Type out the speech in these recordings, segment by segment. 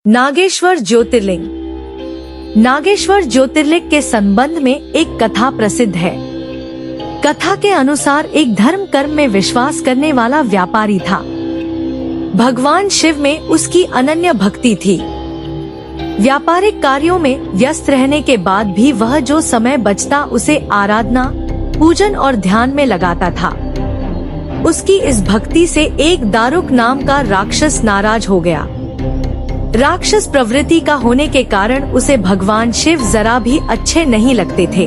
नागेश्वर ज्योतिर्लिंग। नागेश्वर ज्योतिर्लिंग के संबंध में एक कथा प्रसिद्ध है। कथा के अनुसार एक धर्म कर्म में विश्वास करने वाला व्यापारी था। भगवान शिव में उसकी अनन्य भक्ति थी। व्यापारिक कार्यों में व्यस्त रहने के बाद भी वह जो समय बचता उसे आराधना, पूजन और ध्यान में लगाता था। उसकी इस भक्ति से एक दारुक नाम का राक्षस नाराज हो गया। राक्षस प्रवृत्ति का होने के कारण उसे भगवान शिव जरा भी अच्छे नहीं लगते थे।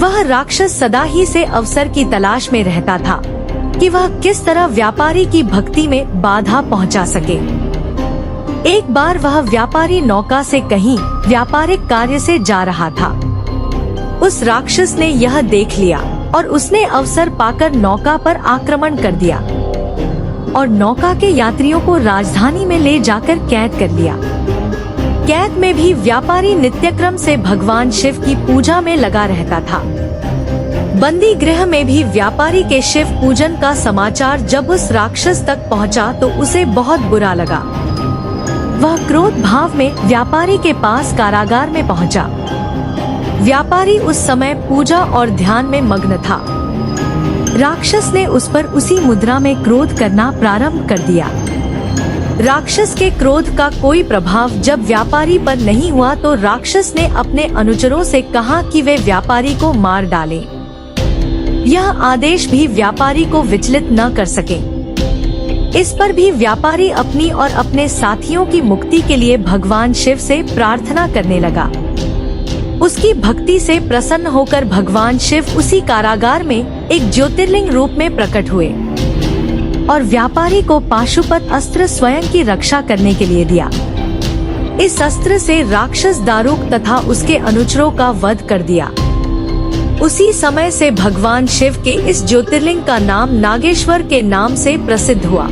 वह राक्षस सदा ही से अवसर की तलाश में रहता था कि वह किस तरह व्यापारी की भक्ति में बाधा पहुंचा सके। एक बार वह व्यापारी नौका से कहीं व्यापारिक कार्य से जा रहा था। उस राक्षस ने यह देख लिया और उसने अवसर पाकर नौका पर आक्रमण कर दिया और नौका के यात्रियों को राजधानी में ले जाकर कैद कर लिया। कैद में भी व्यापारी नित्यक्रम से भगवान शिव की पूजा में लगा रहता था। बंदी गृह में भी व्यापारी के शिव पूजन का समाचार जब उस राक्षस तक पहुंचा तो उसे बहुत बुरा लगा। वह क्रोध भाव में व्यापारी के पास कारागार में पहुंचा। व्यापारी उस समय पूजा और ध्यान में मग्न था। राक्षस ने उस पर उसी मुद्रा में क्रोध करना प्रारंभ कर दिया। राक्षस के क्रोध का कोई प्रभाव जब व्यापारी पर नहीं हुआ तो राक्षस ने अपने अनुचरों से कहा कि वे व्यापारी को मार डालें। यह आदेश भी व्यापारी को विचलित न कर सके। इस पर भी व्यापारी अपनी और अपने साथियों की मुक्ति के लिए भगवान शिव से प्रार्थना करने लगा। उसकी भक्ति से प्रसन्न होकर भगवान शिव उसी कारागार में एक ज्योतिर्लिंग रूप में प्रकट हुए और व्यापारी को पाशुपत अस्त्र स्वयं की रक्षा करने के लिए दिया। इस अस्त्र से राक्षस दारुक तथा उसके अनुचरों का वध कर दिया। उसी समय से भगवान शिव के इस ज्योतिर्लिंग का नाम नागेश्वर के नाम से प्रसिद्ध हुआ।